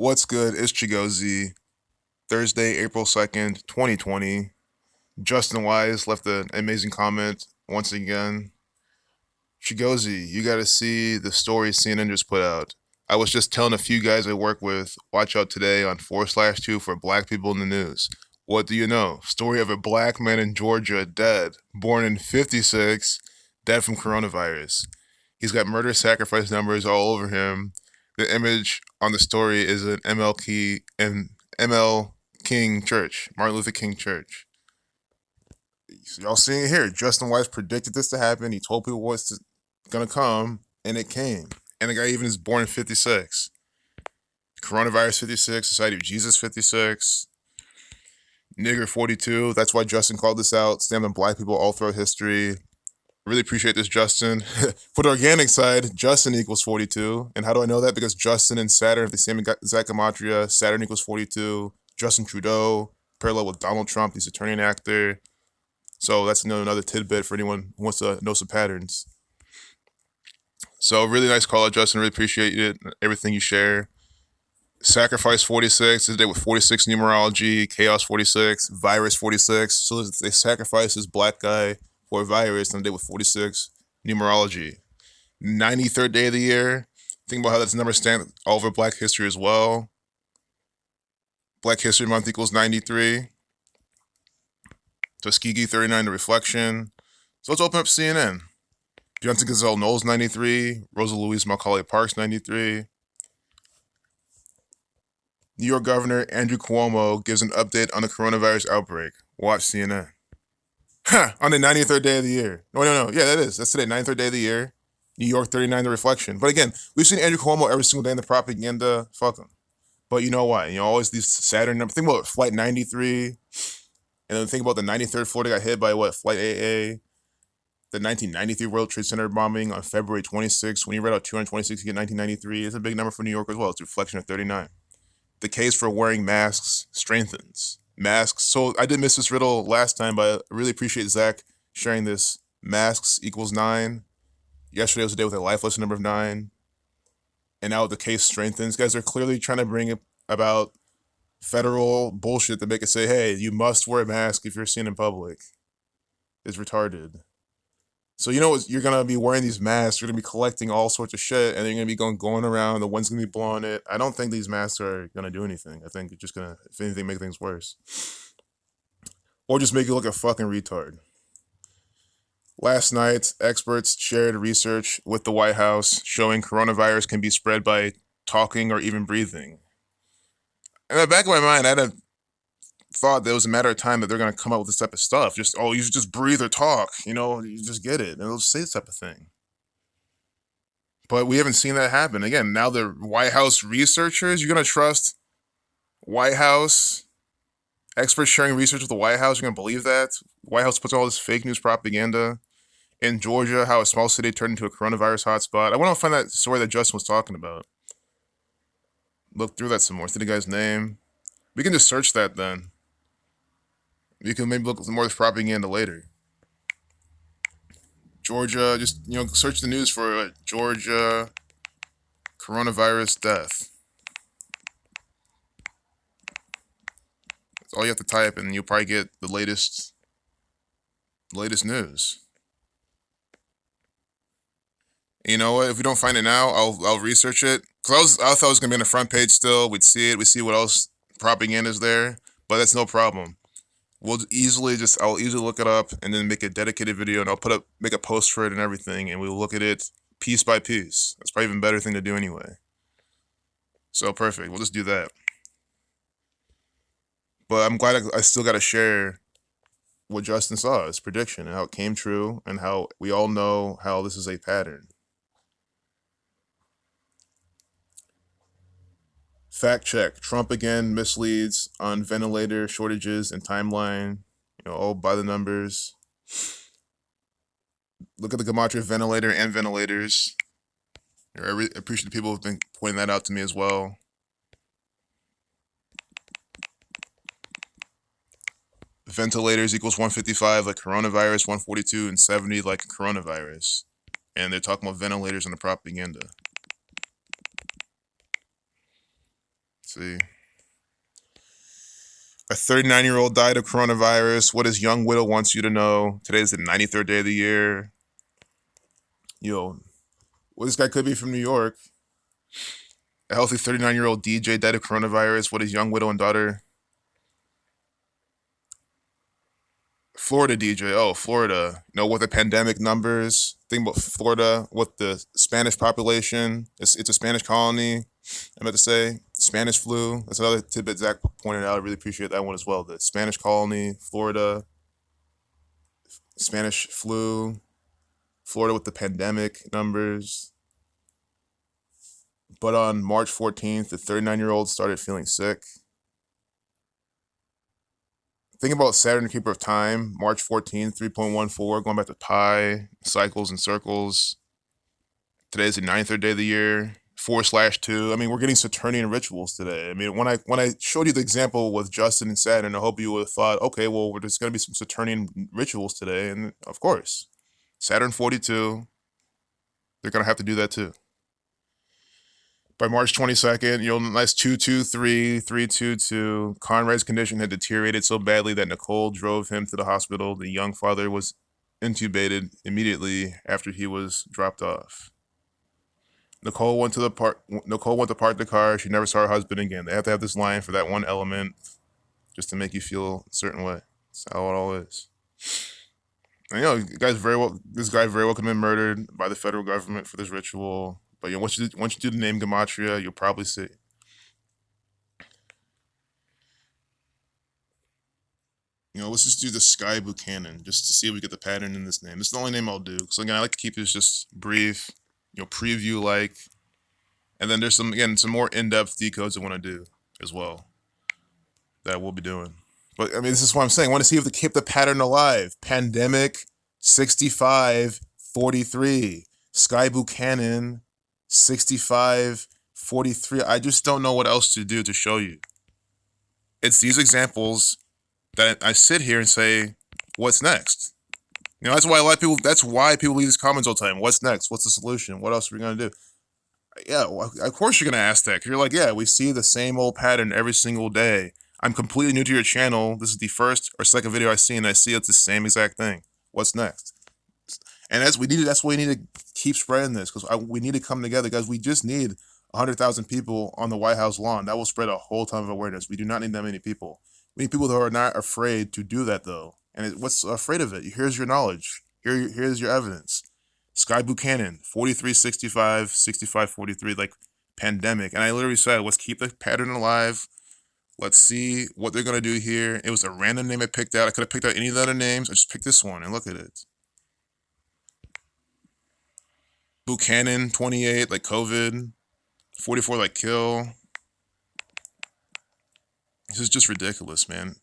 What's good? It's Chigozi. Thursday, April 2nd, 2020. Justin Wise left an amazing comment once again. Chigozi, you gotta see the story CNN just put out. I was just telling a few guys I work with, watch out today on 4/2 for black people in the news. What do you know? Story of a black man in Georgia dead, born in 56, dead from coronavirus. He's got murder sacrifice numbers all over him. The image on the story is an ML King Church, Martin Luther King Church. So y'all seeing it here. Justin Weiss predicted this to happen. He told people what's gonna come, and it came. And the guy even is born in 56. Coronavirus 56, Society of Jesus 56, Nigger 42. That's why Justin called this out. Stand on black people all throughout history. Really appreciate this, Justin. For the organic side, Justin equals 42. And how do I know that? Because Justin and Saturn have the same exact gematria. Saturn equals 42. Justin Trudeau, parallel with Donald Trump. He's a turning actor. So that's another tidbit for anyone who wants to know some patterns. So really nice call out, Justin. Really appreciate it. Everything you share. Sacrifice 46 is a day with 46 numerology. Chaos 46. Virus 46. So they sacrifice this black guy for a virus on a day with 46 numerology. 93rd day of the year. Think about how that's number stands all over Black history as well. Black History Month equals 93. Tuskegee 39, The Reflection. So let's open up CNN. Beyonce Gazelle Knowles 93. Rosa Louise Macaulay Parks 93. New York Governor Andrew Cuomo gives an update on the coronavirus outbreak. Watch CNN. On the 93rd day of the year. No. Yeah, that is. That's today, 93rd day of the year. New York 39, The Reflection. But again, we've seen Andrew Cuomo every single day in the propaganda. Fuck him. But you know what? Always these Saturn numbers. Think about Flight 93. And then think about the 93rd floor that got hit by Flight AA. The 1993 World Trade Center bombing on February 26th. When you read out 226, you get 1993. It's a big number for New York as well. It's a reflection of 39. The case for wearing masks strengthens. Masks. So I did miss this riddle last time, but I really appreciate Zach sharing this. Masks equals 9. Yesterday was a day with a life lesson number of 9. And now the case strengthens. Guys are clearly trying to bring about federal bullshit to make it say, hey, you must wear a mask if you're seen in public. It's retarded. So you know what? You're going to be wearing these masks. You're going to be collecting all sorts of shit, and you're going to be going around. The wind's going to be blowing it. I don't think these masks are going to do anything. I think it's just going to, if anything, make things worse. Or just make you look a fucking retard. Last night, experts shared research with the White House showing coronavirus can be spread by talking or even breathing. In the back of my mind, I had a thought that it was a matter of time that they're going to come up with this type of stuff. You should just breathe or talk. You just get it. And they'll say this type of thing. But we haven't seen that happen. Again, now the White House researchers, you're going to trust White House experts sharing research with the White House? You're going to believe that? White House puts all this fake news propaganda. In Georgia, how a small city turned into a coronavirus hotspot. I want to find that story that Justin was talking about. Look through that some more. See the guy's name. We can just search that then. You can maybe look at more of this propaganda later. Georgia, just search the news for Georgia coronavirus death. That's all you have to type, and you'll probably get the latest news. You know what? If we don't find it now, I'll research it. Cause I thought it was gonna be on the front page still. We'd see it. We see what else propaganda is there, but that's no problem. I'll easily look it up and then make a dedicated video, and I'll make a post for it and everything, and we'll look at it piece by piece. That's probably even a better thing to do anyway. So perfect. We'll just do that. But I'm glad I still got to share what Justin saw, his prediction, and how it came true, and how we all know how this is a pattern. Fact check. Trump again misleads on ventilator shortages and timeline. All by the numbers. Look at the gematria ventilator and ventilators. I really appreciate the people who've been pointing that out to me as well. Ventilators equals 155 like coronavirus, 142 and 70 like coronavirus. And they're talking about ventilators and the propaganda. see. A 39-year-old died of coronavirus. What his young widow wants you to know. Today is the 93rd day of the year. Yo, well, this guy could be from New York. A healthy 39-year-old DJ died of coronavirus. What his young widow and daughter. Florida DJ. Oh, Florida. You know, with the pandemic numbers. Think about Florida with the Spanish population. It's a Spanish colony. I'm about to say Spanish flu. That's another tidbit Zach pointed out. I really appreciate that one as well. The Spanish colony, Florida, Spanish flu, Florida with the pandemic numbers. But on March 14th, the 39-year-old started feeling sick. Think about Saturn, Keeper of Time, March 14th, 3.14, going back to pi, cycles and circles. Today's the 93rd day of the year. 4/2. I mean, we're getting Saturnian rituals today. I mean, when I showed you the example with Justin and Saturn, I hope you would have thought, okay, well, there's going to be some Saturnian rituals today. And of course, Saturn 42, they're going to have to do that too. By March 22nd, nice 223, 322. Conrad's condition had deteriorated so badly that Nicole drove him to the hospital. The young father was intubated immediately after he was dropped off. Nicole went to park the car. She never saw her husband again. They have to have this line for that one element just to make you feel a certain way. That's how it all is. And, this guy very well could have been murdered by the federal government for this ritual. But once you do the name Gematria, you'll probably see. Let's just do the Sky Buchanan just to see if we get the pattern in this name. This is the only name I'll do. So again, I like to keep this just brief, preview like, and then there's some more in-depth decodes I want to do as well that we'll be doing. But I mean, this is what I'm saying. I want to see if they keep the pattern alive. Pandemic 6543, Sky Buchanan 6543. I just don't know what else to do to show you. It's these examples that I sit here and say, what's next? That's why people leave these comments all the time. What's next? What's the solution? What else are we going to do? Yeah, well, of course you're going to ask that. Because you're like, yeah, we see the same old pattern every single day. I'm completely new to your channel. This is the first or second video I've seen, and I see it's the same exact thing. What's next? And that's why we need to keep spreading this, because we need to come together, guys. We just need 100,000 people on the White House lawn. That will spread a whole ton of awareness. We do not need that many people. We need people who are not afraid to do that, though. And what's afraid of it? Here's your knowledge. Here's your evidence. Sky Buchanan, 4365, 6543, like pandemic. And I literally said, let's keep the pattern alive. Let's see what they're going to do here. It was a random name I picked out. I could have picked out any of the other names. I just picked this one, and look at it. Buchanan, 28, like COVID. 44, like kill. This is just ridiculous, man.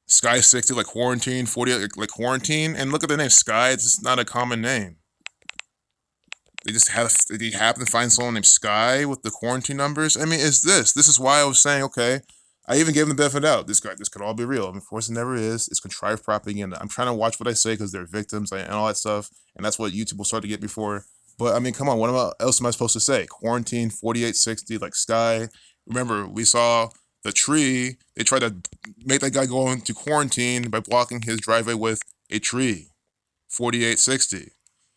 Sky 60, like quarantine. 40, like quarantine. And look at the name Sky. It's just not a common name. They happen to find someone named Sky with the quarantine numbers. I mean, this is why I was saying, okay, I even gave them the benefit of the doubt. This could all be real. I mean, of course it never is. It's contrived propaganda. I'm trying to watch what I say because they're victims and all that stuff. And that's what YouTube will start to get me for. But I mean, come on, what else am I supposed to say? Quarantine, 4860, like Sky. Remember, we saw the tree. They tried to make that guy go into quarantine by blocking his driveway with a tree. 4860.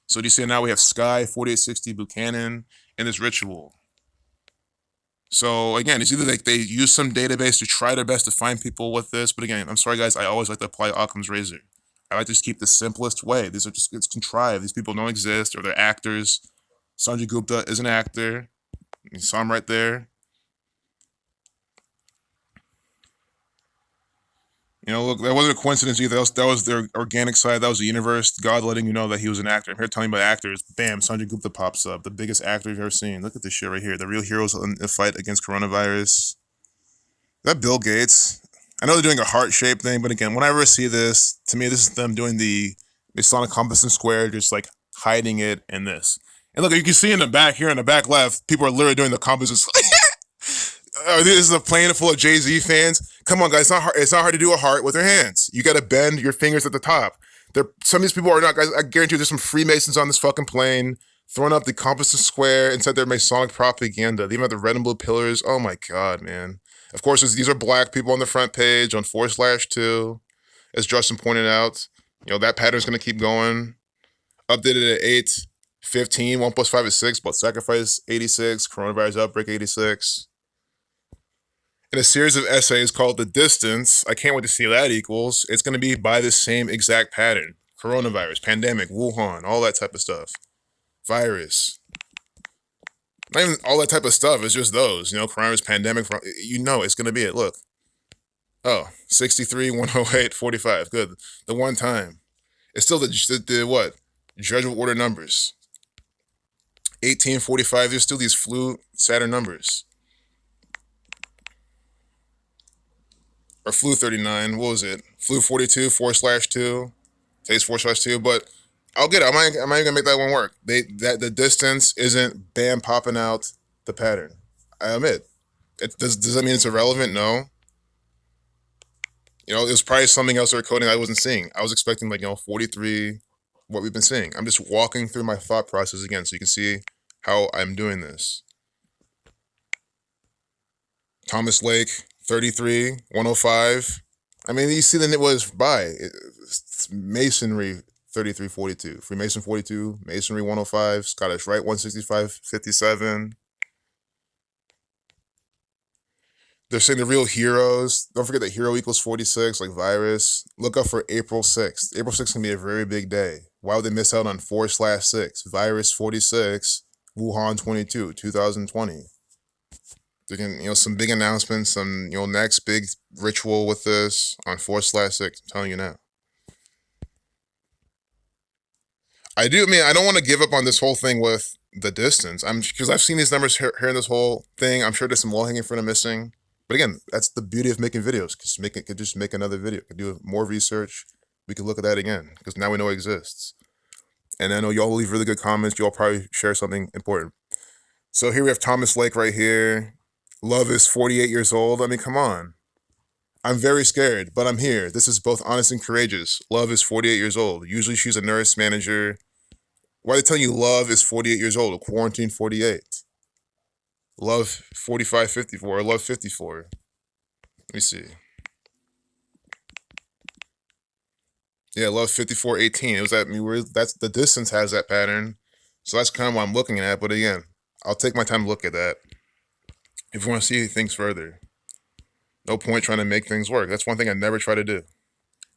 So do you see now we have Sky, 4860, Buchanan, in this ritual. So again, it's either like they use some database to try their best to find people with this. But again, I'm sorry guys, I always like to apply Occam's razor. I like to just keep the simplest way. It's contrived. These people don't exist, or they're actors. Sanjay Gupta is an actor. You saw him right there. Look, that wasn't a coincidence either. That was their organic side. That was the universe. God letting you know that he was an actor. I'm here telling you about actors. Bam, Sanjay Gupta pops up. The biggest actor you've ever seen. Look at this shit right here. The real heroes in the fight against coronavirus. Is that Bill Gates? I know they're doing a heart-shaped thing, but again, whenever I see this, to me, this is them doing the Masonic compass and square, just like hiding it in this. And look, you can see in the back here, in the back left, people are literally doing the compass and this is a plane full of Jay-Z fans. Come on, guys, it's not hard to do a heart with your hands. You got to bend your fingers at the top. Some of these people are not, guys. I guarantee you there's some Freemasons on this fucking plane. Throwing up the compass and square inside their Masonic propaganda. They even have the red and blue pillars. Oh my god, man. Of course, these are black people on the front page on 4/2. As Justin pointed out, that pattern's going to keep going. Updated at 8/15, 1 plus 5 is 6, but sacrifice 86, coronavirus outbreak 86. In a series of essays called The Distance, I can't wait to see what that equals. It's going to be by the same exact pattern. Coronavirus, pandemic, Wuhan, all that type of stuff. Virus. Not even all that type of stuff. It's just those. Coronavirus, pandemic. It's going to be it. Look. Oh, 63, 108, 45. Good. The one time. It's still the what? Judgeable order numbers. 1845. There's still these flu Saturn numbers. Or flu 39. What was it? Flu 42, 4/2. Today's 4/2. But I'll get it. I'm not even gonna make that one work. The distance isn't bam popping out the pattern. I admit. Does that mean it's irrelevant? No. It was probably something else they're coding I wasn't seeing. I was expecting 43, what we've been seeing. I'm just walking through my thought process again so you can see how I'm doing this. Thomas Lake, 33, 105. I mean, you see then it was it's Masonry, 3342. Freemason 42, Masonry 105, Scottish Rite 165, 57. They're saying the real heroes. Don't forget that hero equals 46, like virus. Look up for April 6th. April 6th can be a very big day. Why would they miss out on 4/6? Virus 46, Wuhan 22, 2020. They can, some big announcements, some, next big ritual with this on 4/6. I'm telling you now. I don't want to give up on this whole thing with the distance. Because I've seen these numbers here in this whole thing. I'm sure there's some low-hanging fruit I'm missing. But again, that's the beauty of making videos. Could just make another video. Could do more research. We could look at that again because now we know it exists. And I know y'all will leave really good comments. Y'all probably share something important. So here we have Thomas Lake right here. Love is 48 years old. I mean, come on. I'm very scared, but I'm here. This is both honest and courageous. Love is 48 years old. Usually she's a nurse manager. Why are they telling you Love is 48 years old? Quarantine 48. Love 45, 54, or Love 54. Let me see. Yeah, Love 54, 18. It was that's the distance has that pattern. So that's kind of what I'm looking at. But again, I'll take my time to look at that. If you want to see things further. No point trying to make things work. That's one thing I never try to do.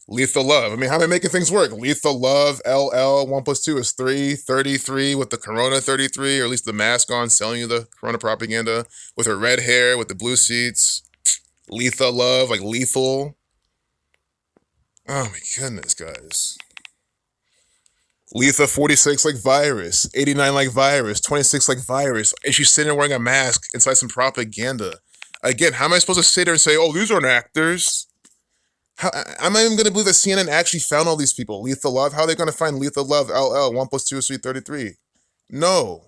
Lethal Love. I mean, how am I making things work? Lethal Love, LL, 1 plus 2 is 3, 33 with the Corona 33, or at least the mask on, selling you the Corona propaganda, with her red hair, with the blue seats. Lethal Love, like lethal. Oh my goodness, guys. Letha 46 like virus, 89 like virus, 26 like virus, and she's sitting there wearing a mask inside some propaganda. Again, how am I supposed to sit there and say, oh, these aren't actors? I'm not even going to believe that CNN actually found all these people. Lethal Love? How are they going to find Lethal Love, LL, 1 plus 2 is 3, 33? No.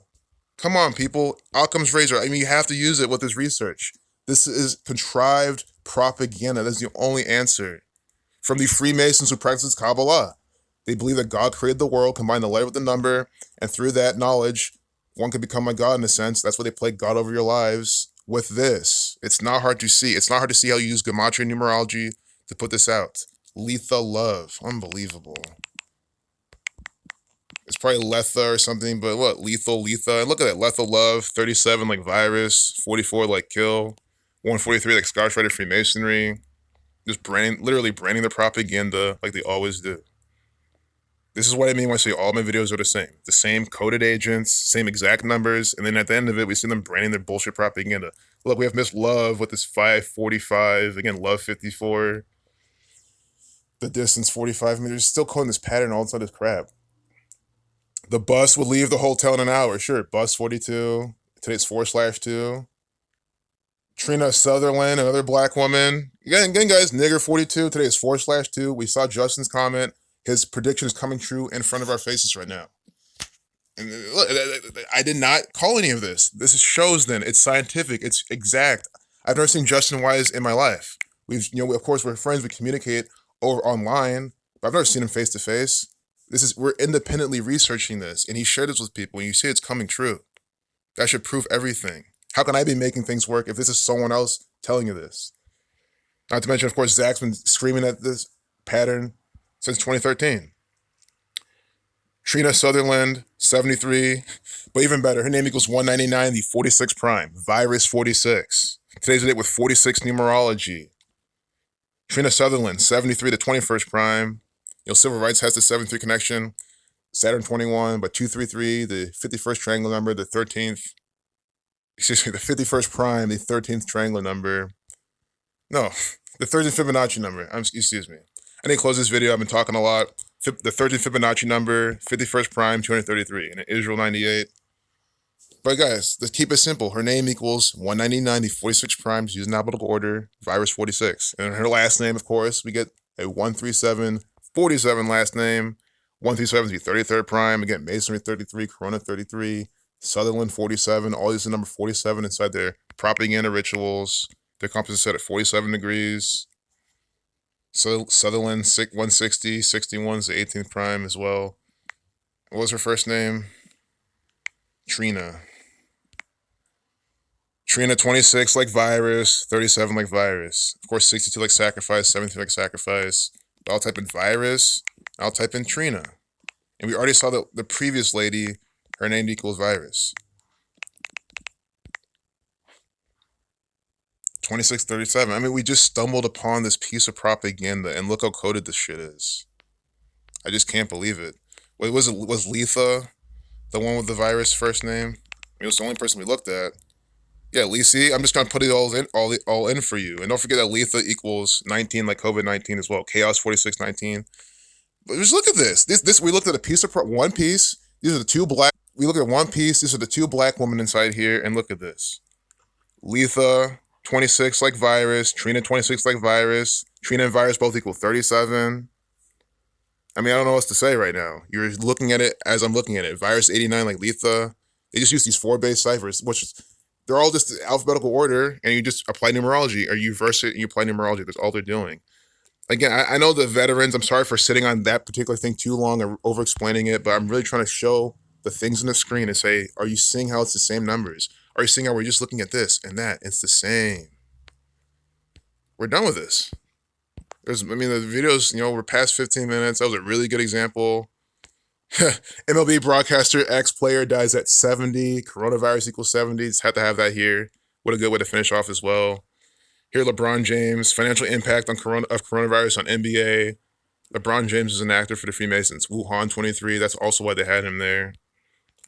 Come on, people. Occam's razor. I mean, you have to use it with this research. This is contrived propaganda. That's the only answer. From the Freemasons who practice Kabbalah. They believe that God created the world, combined the letter with the number, and through that knowledge, one could become a God in a sense. That's why they play God over your lives with this. It's not hard to see. It's not hard to see how you use gematria and numerology to put this out. Lethal Love. Unbelievable. It's probably Letha or something, but what? Lethal, Letha. And look at that. Lethal Love, 37 like virus, 44 like kill, 143 like Scottish Rite Freemasonry. Just literally branding the propaganda like they always do. This is what I mean when I say all my videos are the same. The same coded agents, same exact numbers, and then at the end of it, we see them branding their bullshit propaganda. Look, we have Miss Love with this 545. Again, Love 54. The distance 45 meters. Still coding this pattern all inside this crap. The bus will leave the hotel in an hour. Sure, bus 42. Today's 4/2. Trina Sutherland, another black woman. Again, guys, nigger 42. Today is 4/2. We saw Justin's comment. His prediction is coming true in front of our faces right now. And look, I did not call any of this. This is shows then. It's scientific. It's exact. I've never seen Justin Wise in my life. Of course, we're friends. We communicate over online, but I've never seen him face to face. We're independently researching this, and he shared this with people, and you say it's coming true. That should prove everything. How can I be making things work if this is someone else telling you this? Not to mention, of course, Zach's been screaming at this pattern since 2013. Trina Sutherland, 73. But even better, her name equals 199, the 46 prime. Virus 46. Today's the date with 46 numerology. Trina Sutherland, 73 to 21st prime. Civil rights has the 73 connection. Saturn 21, but 233, the 51st triangular number, the 13th. Excuse me, the 51st prime, the 13th triangular number. No, the 13th Fibonacci number. Excuse me. I need to close this video. I've been talking a lot. The 13th Fibonacci number, 51st prime, 233, and Israel 98. But guys, let's keep it simple. Her name equals 199, the 46 primes, using alphabetical order, virus 46. And her last name, of course, we get a 137, 47 last name. 137 is the 33rd prime. Again, Masonry 33, Corona 33, Sutherland 47. All these are number 47 inside their propaganda rituals. Their compass is set at 47 degrees. So Sutherland 160, 61 is the 18th prime as well. What was her first name? Trina. Trina 26 like virus, 37 like virus. Of course, 62 like sacrifice, 73 like sacrifice. But I'll type in virus, I'll type in Trina. And we already saw that the previous lady, her name equals virus. 2637. I mean, we just stumbled upon this piece of propaganda, and look how coded this shit is. I just can't believe it. Wait, was Letha the one with the virus first name? I mean, it was the only person we looked at. Yeah, Lisi. I'm just gonna put it all in for you, and don't forget that Letha equals 19, like COVID-19 as well. Chaos 4619. But just look at this. This we looked at a piece of one piece. These are the two black. We look at one piece. These are the two black women inside here, and look at this. Letha 26 like virus. Trina 26 like virus. Trina and virus both equal 37. I mean, I don't know what else to say right now. You're looking at it as I'm looking at it. Virus 89 like Letha. They just use these 4 base ciphers, which is, they're all just alphabetical order, and you just apply numerology, or you verse it and you apply numerology. That's all they're doing. Again, I know the veterans, I'm sorry for sitting on that particular thing too long or over explaining it, but I'm really trying to show the things on the screen and say, are you seeing how it's the same numbers? Are you seeing how we're just looking at this and that? It's the same. We're done with this. The videos, we're past 15 minutes. That was a really good example. MLB broadcaster X player dies at 70. Coronavirus equals 70. Just had to have that here. What a good way to finish off as well. Here, LeBron James, financial impact of coronavirus on NBA. LeBron James is an actor for the Freemasons. Wuhan 23, that's also why they had him there.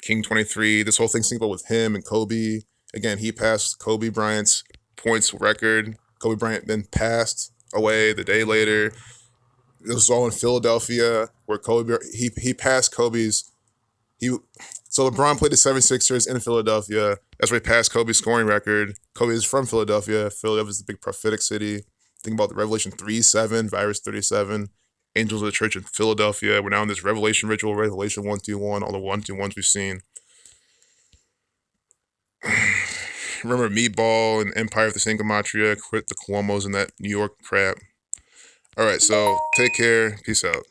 King 23, this whole thing's synced up with him and Kobe. Again, he passed Kobe Bryant's points record. Kobe Bryant then passed away the day later. This was all in Philadelphia, where he passed Kobe's. So LeBron played the 76ers in Philadelphia. That's where he passed Kobe's scoring record. Kobe is from Philadelphia. Philadelphia is a big prophetic city. Think about the Revelation 3:7, Virus 37, Angels of the Church in Philadelphia. We're now in this Revelation ritual, Revelation 121, all the 121s we've seen. Remember Meatball and Empire of the Cinquematria, quit the Cuomos and that New York crap. All right, so take care. Peace out.